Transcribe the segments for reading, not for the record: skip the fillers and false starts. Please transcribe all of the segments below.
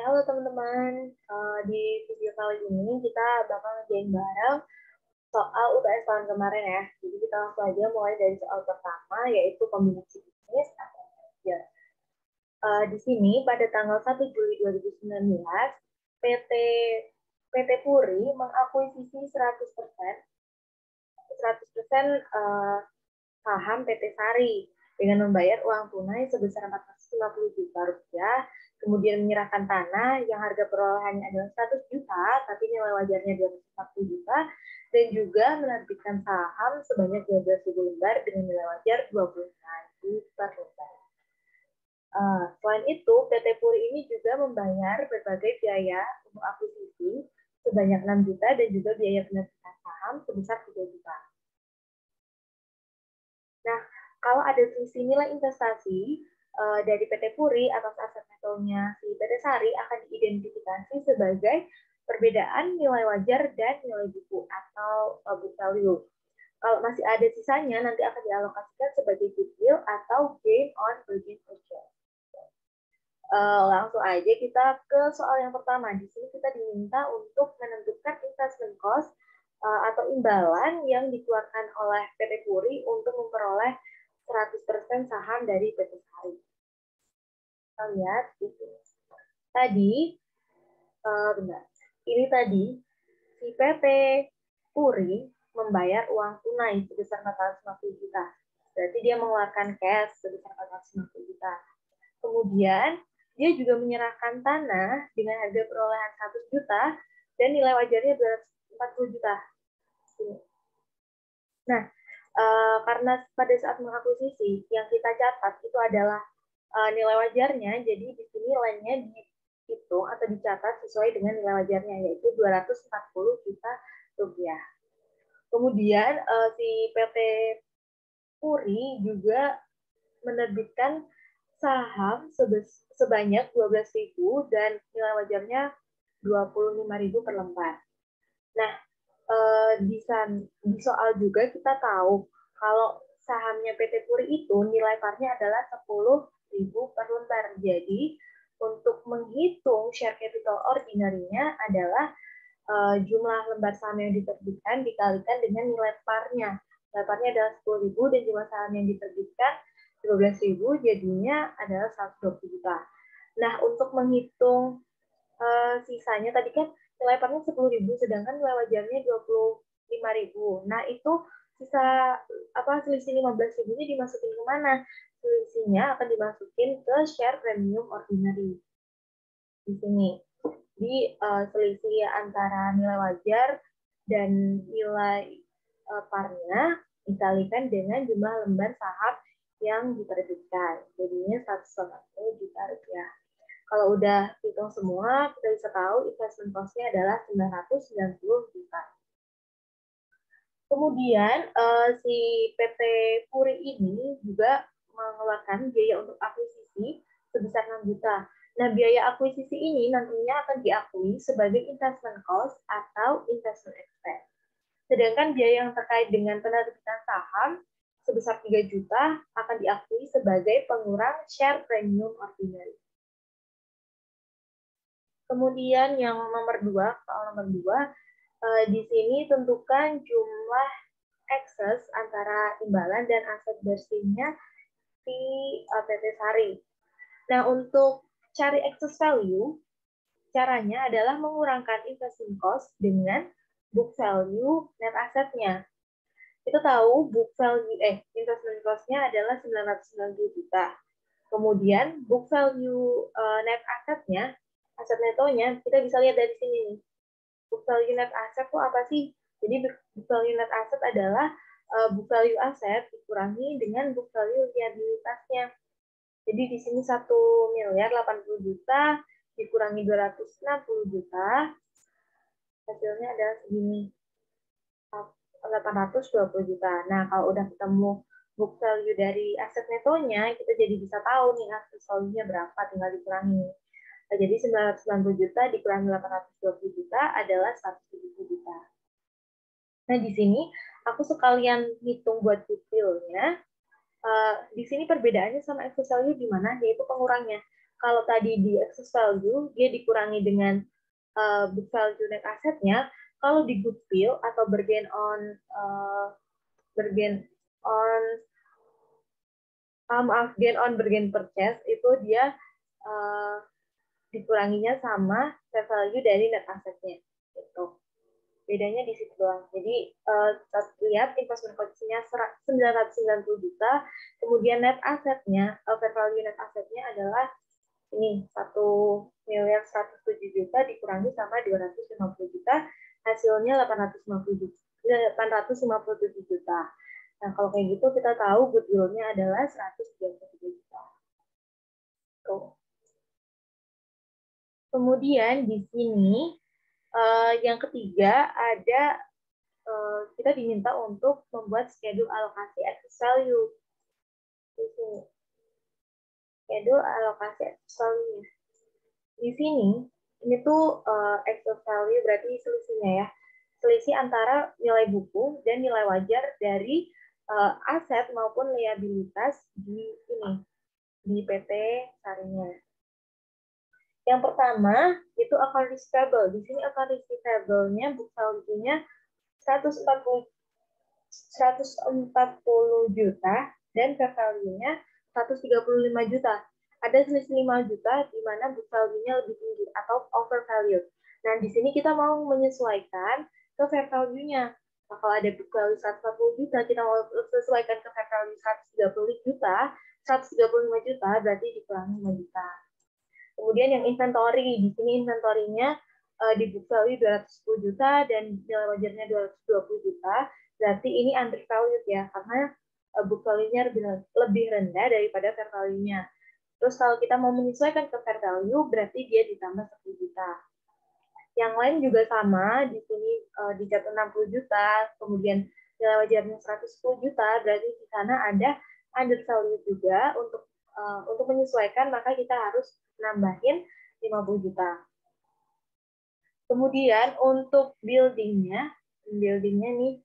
Halo teman-teman. Di video kali ini kita bakal ngerjain bareng soal UTS tahun kemarin ya. Jadi kita langsung aja mulai dari soal pertama, yaitu kombinasi bisnis atau merger. Di sini pada tanggal 1 Juli 2019, PT PT Puri mengakuisisi 100% saham PT Sari dengan membayar uang tunai sebesar 450 juta rupiah, kemudian menyerahkan tanah yang harga perolehannya adalah 100 juta, tapi nilai wajarnya 240 juta, dan juga menerbitkan saham sebanyak 12.000 lembar dengan nilai wajar 25.000 per lembar. Selain itu, PT Puri ini juga membayar berbagai biaya untuk akuisisi sebanyak 6 juta dan juga biaya penerbitan saham sebesar 3 juta. Nah, kalau ada selisih nilai investasi dari PT Puri atas aset metalnya si PT Sari akan diidentifikasi sebagai perbedaan nilai wajar dan nilai buku atau book value. Kalau masih ada sisanya, nanti akan dialokasikan sebagai goodwill atau gain on bargain purchase. Langsung aja kita ke soal yang pertama. Di sini kita diminta untuk menentukan investment cost atau imbalan yang dikeluarkan oleh PT Puri untuk memperoleh 100% saham dari PT Sari. Kita lihat di sini. Tadi, ini tadi si PT Puri membayar uang tunai sebesar 450 juta. Berarti dia mengeluarkan cash sebesar 450 juta. Kemudian, dia juga menyerahkan tanah dengan harga perolehan 100 juta dan nilai wajarnya 240 juta. Nah, karena pada saat mengakuisisi yang kita catat itu adalah nilai wajarnya, jadi di sini nilainya dihitung atau dicatat sesuai dengan nilai wajarnya, yaitu 240 juta rupiah. Kemudian si PT Puri juga menerbitkan saham sebanyak 12.000 dan nilai wajarnya 25.000 per lembar. Nah, di soal juga kita tahu kalau sahamnya PT Puri itu nilai parnya adalah 10.000 per lembar. Jadi, untuk menghitung share capital ordinary-nya adalah jumlah lembar saham yang diterbitkan dikalikan dengan nilai parnya. Nilai parnya adalah 10.000 dan jumlah saham yang diterbitkan 12.000, jadinya adalah 120 juta. Nah, untuk menghitung sisanya tadi kan nilai parnya 10.000, sedangkan nilai wajarnya 25.000. Nah, itu sisa selisih 15.000-nya dimasukin ke mana? Selisihnya akan dimasukin ke share premium ordinary. Di sini. Di selisih antara nilai wajar dan nilai parnya dikalikan dengan jumlah lembar saham yang diterbitkan. Jadinya 180 juta rupiah. Kalau udah hitung semua, kita bisa tahu investment cost-nya adalah 990 juta. Kemudian si PT Puri ini juga mengeluarkan biaya untuk akuisisi sebesar 6 juta. Nah, biaya akuisisi ini nantinya akan diakui sebagai investment cost atau investment expense. Sedangkan biaya yang terkait dengan penerbitan saham sebesar 3 juta akan diakui sebagai pengurang share premium ordinary. Kemudian yang nomor 2, soal nomor 2, di sini tentukan jumlah excess antara imbalan dan aset bersihnya di PT Sari. Nah, untuk cari excess value, caranya adalah mengurangkan investment cost dengan book value net assetnya. Kita tahu book value investment cost-nya adalah 990 juta. Kemudian book value net assetnya, aset netonya, kita bisa lihat dari sini nih. Book value net asset itu apa sih? Jadi book value net asset adalah book value aset dikurangi dengan book value liabilitasnya. Jadi di sini 1.080 juta dikurangi 260 juta, hasilnya adalah segini, 820 juta. Nah, kalau udah ketemu book value dari aset netonya, kita jadi bisa tahu nih aset value-nya berapa, tinggal dikurangi. Nah, jadi 990 juta dikurangi 820 juta adalah 170 juta. Nah, di sini aku sekalian hitung buat goodwill-nya. Di sini perbedaannya sama excess value di mana? Yaitu pengurangnya. Kalau tadi di excess value, dia dikurangi dengan book value net assetnya. Kalau di goodwill atau bergain on gain on bergain purchase, itu dia dikuranginya sama fair value dari net assetnya. Gitu. Bedanya di situ doang. Jadi lihat investment posisinya 990 juta, kemudian net asetnya, fair value net asetnya adalah ini 1.107.000.000 dikurangi sama 250 juta, hasilnya 857 juta. Nah, kalau kayak gitu kita tahu goodwill-nya adalah 133 juta. Tuh. Kemudian di sini yang ketiga ada kita diminta untuk membuat schedule alokasi excess value. Di sini. Schedule alokasi excess value. Di sini, ini tuh excess value berarti selisihnya ya. Selisih antara nilai buku dan nilai wajar dari aset maupun liabilitas di ini, di PT Sarinya. Yang pertama, itu account receivable. Di sini account receivable-nya book value-nya 140 juta dan fair value-nya 135 juta. Ada selisih 5 juta di mana book value-nya lebih tinggi atau over value. Nah, di sini kita mau menyesuaikan ke fair value-nya. Nah, kalau ada book value 140 juta, kita mau sesuaikan ke fair value 135 juta, berarti dikurangi 5 juta. Kemudian yang inventory, di sini inventory-nya di book value 210 juta dan nilai wajarnya 220 juta. Berarti ini undervalued ya, karena book value-nya lebih rendah daripada fair value-nya. Terus kalau kita mau menyesuaikan ke fair value, berarti dia ditambah 10 juta. Yang lain juga sama, di sini dicatat 60 juta, kemudian nilai wajarnya 110 juta, berarti di sana ada undervalued juga. Untuk menyesuaikan, maka kita harus nambahin 50 juta. Kemudian untuk buildingnya nih,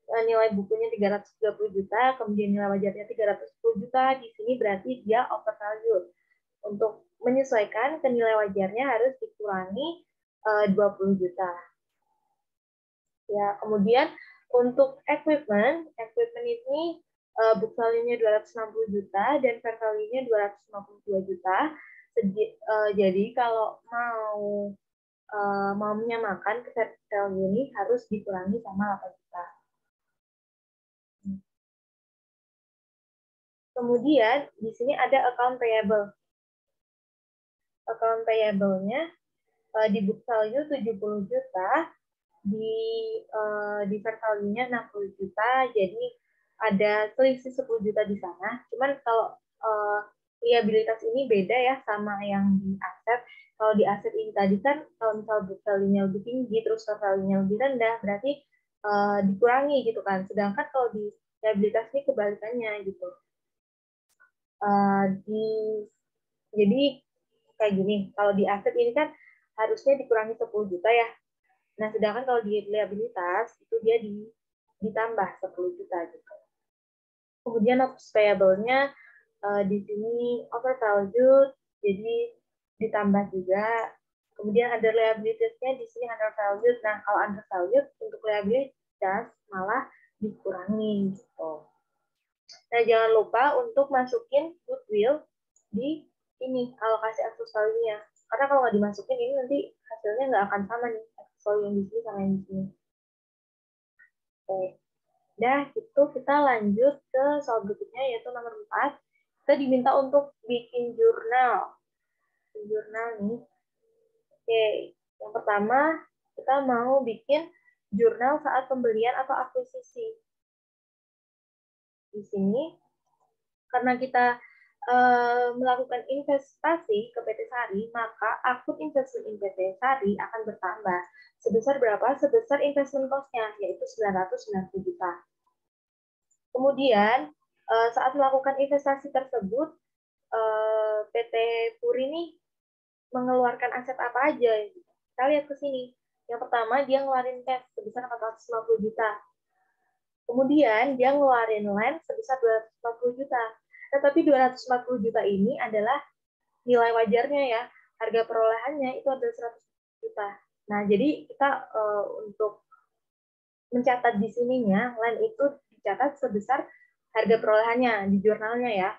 nilai bukunya 330 juta, kemudian nilai wajarnya 310 juta, di sini berarti dia overvalued. Untuk menyesuaikan ke nilai wajarnya harus dikurangi 20 juta. Ya, kemudian untuk equipment ini book value-nya 260 juta dan fair value-nya 252 juta. Jadi kalau mau menyamakan ke fair value ini harus dikurangi sama 8 juta. Kemudian di sini ada account payable. Account payable-nya di book value 70 juta, di fair value-nya 60 juta, jadi ada selisih 10 juta di sana. Cuman kalau liabilitas ini beda ya sama yang di aset. Kalau di aset ini tadi kan kalau misal book value-nya lebih tinggi terus fair value-nya lebih rendah, berarti dikurangi gitu kan. Sedangkan kalau di liabilitas ini kebalikannya gitu. Jadi kayak gini, kalau di aset ini kan harusnya dikurangi 10 juta ya. Nah, sedangkan kalau di liabilitas itu dia ditambah 10 juta gitu. Kemudian notes payable-nya di sini overvalued, jadi ditambah juga. Kemudian ada liabilities-nya di sini undervalued. Nah, kalau undervalued untuk liabilitas malah dikurangi gitu. Nah, jangan lupa untuk masukin goodwill di ini alokasi excess value-nya. Karena kalau nggak dimasukin ini nanti hasilnya nggak akan sama nih excess value yang di sini sama yang di sini. Oke. Dah, itu kita lanjut ke soal berikutnya yaitu nomor 4. Kita diminta untuk bikin jurnal. Jurnal nih. Oke, yang pertama kita mau bikin jurnal saat pembelian atau akuisisi. Di sini karena kita melakukan investasi ke PT Sari, maka akun investment in PT Sari akan bertambah. Sebesar berapa? Sebesar investment cost-nya, yaitu 990 juta. Kemudian, saat melakukan investasi tersebut, PT Puri ini mengeluarkan aset apa aja? Kita lihat ke sini. Yang pertama, dia ngeluarin cash sebesar 450 juta. Kemudian, dia ngeluarin land sebesar 240 juta. Tetapi 240 juta ini adalah nilai wajarnya ya, harga perolehannya itu adalah 100 juta. Nah, jadi kita untuk mencatat di sininya, land itu dicatat sebesar harga perolehannya di jurnalnya ya.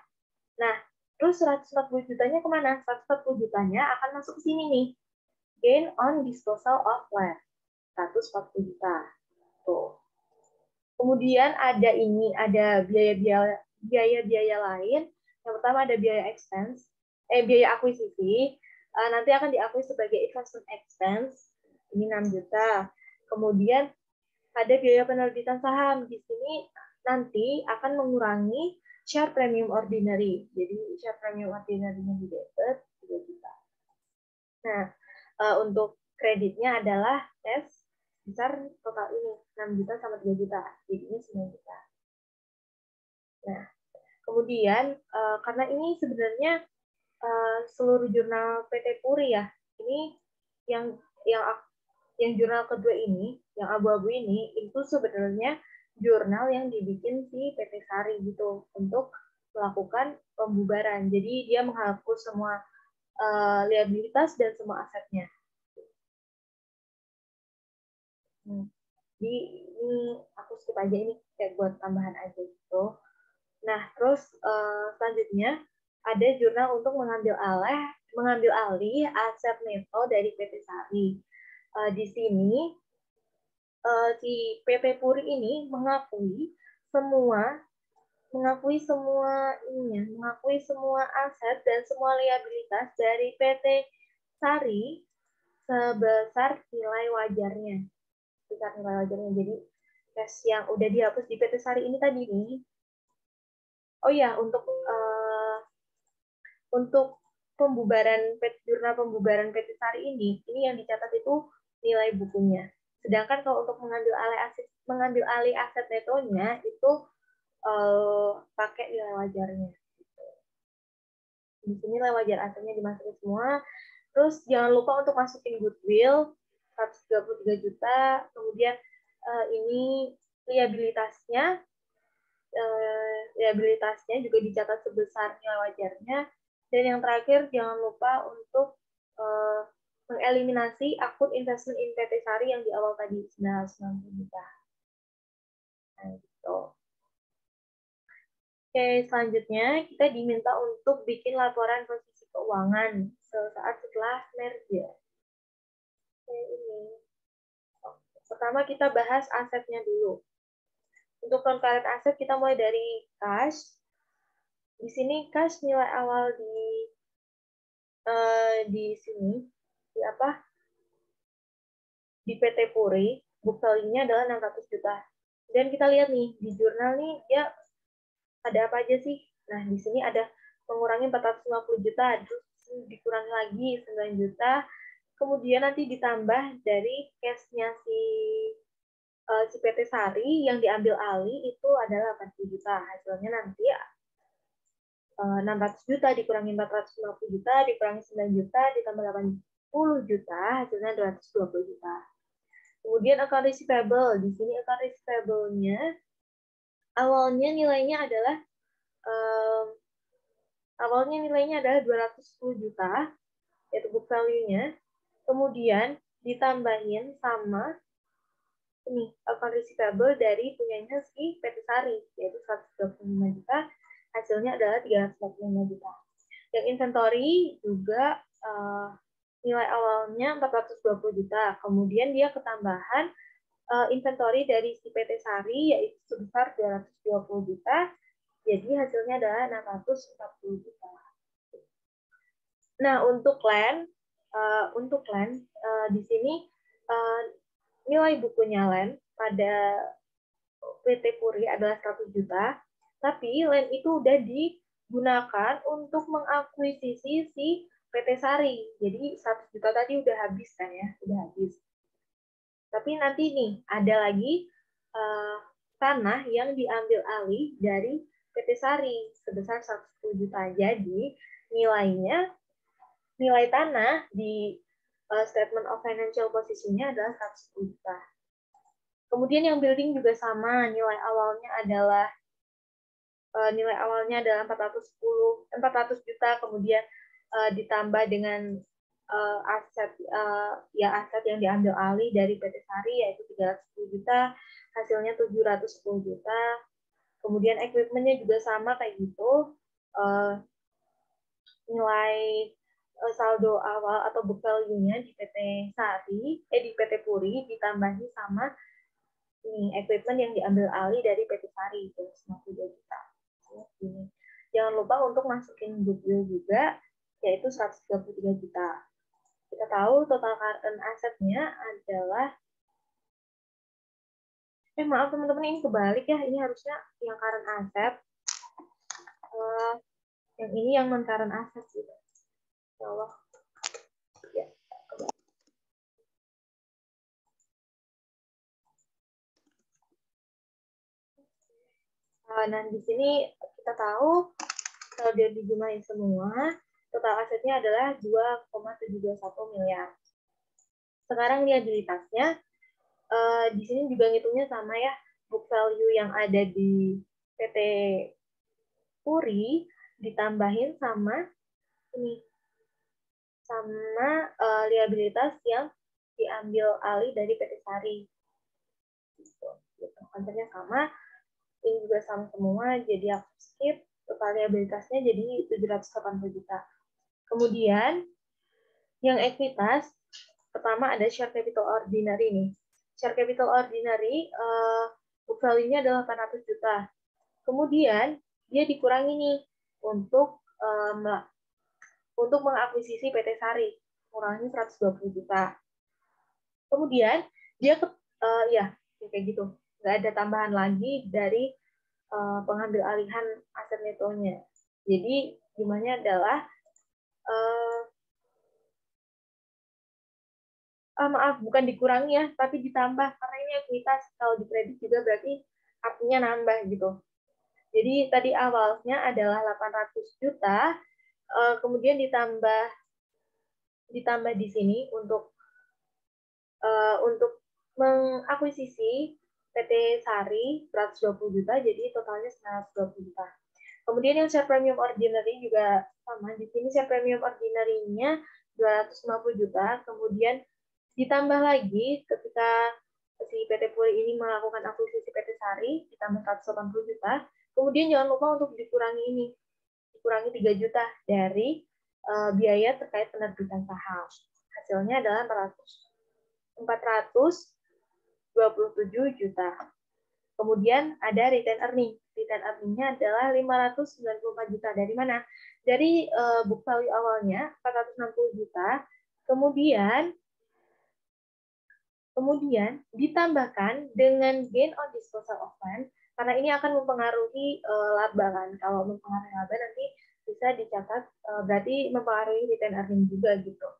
Nah, terus 140 jutanya kemana? 140 jutanya akan masuk ke sini nih. Gain on disposal of land. 140 juta. Tuh. Kemudian ada ini, ada biaya-biaya lain. Yang pertama ada biaya expense, biaya akuisisi. Nanti akan diakui sebagai investment expense. Ini 6 juta. Kemudian ada biaya penerbitan saham. Di sini nanti akan mengurangi share premium ordinary. Jadi share premium ordinary-nya di debit 3 juta. Nah, untuk kreditnya adalah tes besar total ini 6 juta sama 3 juta. Jadinya 9 juta. Nah, kemudian karena ini sebenarnya seluruh jurnal PT Puri ya. Ini yang jurnal kedua ini, yang abu-abu ini itu sebenarnya jurnal yang dibikin si PT Sari gitu untuk melakukan pembubaran. Jadi dia menghapus semua liabilitas dan semua asetnya. Jadi ini aku skip aja, ini kayak buat tambahan aja gitu. Nah, terus selanjutnya ada jurnal untuk mengambil alih aset neto dari PT Sari. Di sini si PT Puri ini mengakui semua aset dan semua liabilitas dari PT Sari sebesar nilai wajarnya. Jadi cash yang udah dihapus di PT Sari ini tadi nih. Oh ya, untuk jurnal pembubaran PT Sari ini yang dicatat itu nilai bukunya. Sedangkan kalau untuk mengambil alih aset netonya itu pakai nilai wajarnya. Di sini nilai wajar asetnya dimasukin semua. Terus jangan lupa untuk masukin goodwill 133 juta. Kemudian ini liabilitasnya juga dicatat sebesar nilai wajarnya. Dan yang terakhir jangan lupa untuk mengeliminasi akun investment in PT Sari yang di awal tadi 990 juta. Nah, gitu. Oke, selanjutnya kita diminta untuk bikin laporan posisi keuangan sesaat setelah merger. Oke, ini. Pertama kita bahas asetnya dulu. Untuk non-current aset kita mulai dari cash. Di sini cash nilai awal di sini di PT Puri book value-nya adalah 600 juta. Dan kita lihat nih di jurnal nih dia ada apa aja sih? Nah, di sini ada mengurangi 450 juta, terus dikurangi lagi 9 juta. Kemudian nanti ditambah dari cash-nya si PT Sari yang diambil alih itu adalah 80 juta. Hasilnya nanti 600 juta dikurangi 450 juta, dikurangi 9 juta, ditambah 80 juta, hasilnya 220 juta. Kemudian account receivable. Di sini account receivable-nya awalnya nilainya adalah 210 juta, yaitu book value-nya. Kemudian ditambahin sama ini account receivable dari punyanya si PT Sari, yaitu 125 juta, hasilnya adalah 345 juta. Yang inventory juga nilai awalnya 420 juta, kemudian dia ketambahan inventory dari si PT Sari yaitu sebesar 220 juta, jadi hasilnya adalah 640 juta. Nah, untuk land di sini nilai bukunya land pada PT Puri adalah 100 juta, tapi land itu udah digunakan untuk mengakuisisi si PT Sari. Jadi 100 juta tadi udah habis kan ya, udah habis. Tapi nanti nih ada lagi tanah yang diambil alih dari PT Sari sebesar 110 juta. Jadi nilai tanah di statement of financial position-nya adalah 110 juta. Kemudian yang building juga sama, nilai awalnya adalah 400 juta, kemudian ditambah dengan aset yang diambil alih dari PT Sari yaitu 310 juta, hasilnya 710 juta. Kemudian equipment-nya juga sama kayak gitu. Nilai saldo awal atau book value-nya di PT Sari, di PT Puri ditambahi sama ini equipment yang diambil alih dari PT Sari itu 92 juta. Jangan lupa untuk masukin goodwill juga yaitu 133 juta. Kita tahu total current asset-nya adalah maaf teman-teman, ini kebalik ya, ini harusnya yang current asset, yang ini yang non current asset gitu. Ya Allah. Ya. Nah, di sini kita tahu kalau dia dijumlahin semua, total asetnya adalah 2,721 miliar. Sekarang liabilitasnya, di sini juga ngitungnya sama ya, book value yang ada di PT Puri ditambahin sama ini, sama liabilitas yang diambil alih dari PT Sari. Gitu. Konsepnya sama, ini juga sama semua, jadi aku skip. Total liabilitasnya jadi 780 juta. Kemudian, yang ekuitas, pertama ada share capital ordinary nih. Share capital ordinary, book value-nya adalah 800 juta. Kemudian, dia dikurangi nih untuk mengakuisisi PT Sari, kurangnya 120 juta. Kemudian dia kayak gitu, nggak ada tambahan lagi dari pengambil alihan aset netonya. Jadi jumlahnya adalah bukan dikurangi ya, tapi ditambah karena ini ekuitas, kalau dikredit juga berarti artinya nambah gitu. Jadi tadi awalnya adalah 800 juta, kemudian ditambah di sini untuk mengakuisisi PT Sari 120 juta, jadi totalnya 120 juta. Kemudian yang share premium ordinary juga sama. Di sini share premium ordinary-nya 250 juta, kemudian ditambah lagi ketika si PT Puri ini melakukan akuisisi PT Sari, ditambah 180 juta. Kemudian jangan lupa untuk dikurangi 3 juta dari biaya terkait penerbitan saham. Hasilnya adalah 427 juta. Kemudian ada return earning. Return earning-nya adalah 594 juta. Dari mana? Dari book value awalnya 460 juta. Kemudian ditambahkan dengan gain on disposal of land, karena ini akan mempengaruhi laba kan. Kalau mempengaruhi laba nanti bisa dicatat berarti mempengaruhi return earning juga gitu.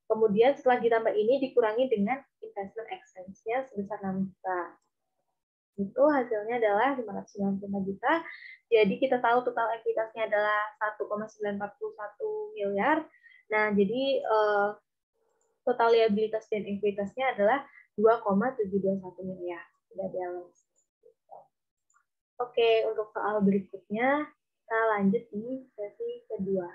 Kemudian setelah ditambah ini dikurangi dengan investment expense-nya sebesar 6 juta. Itu hasilnya adalah 595 juta. Jadi kita tahu total ekuitasnya adalah 1,941 miliar. Nah, jadi total liabilitas dan ekuitasnya adalah 2,721 miliar. Sudah balance. Oke, untuk soal berikutnya kita lanjut di sesi kedua.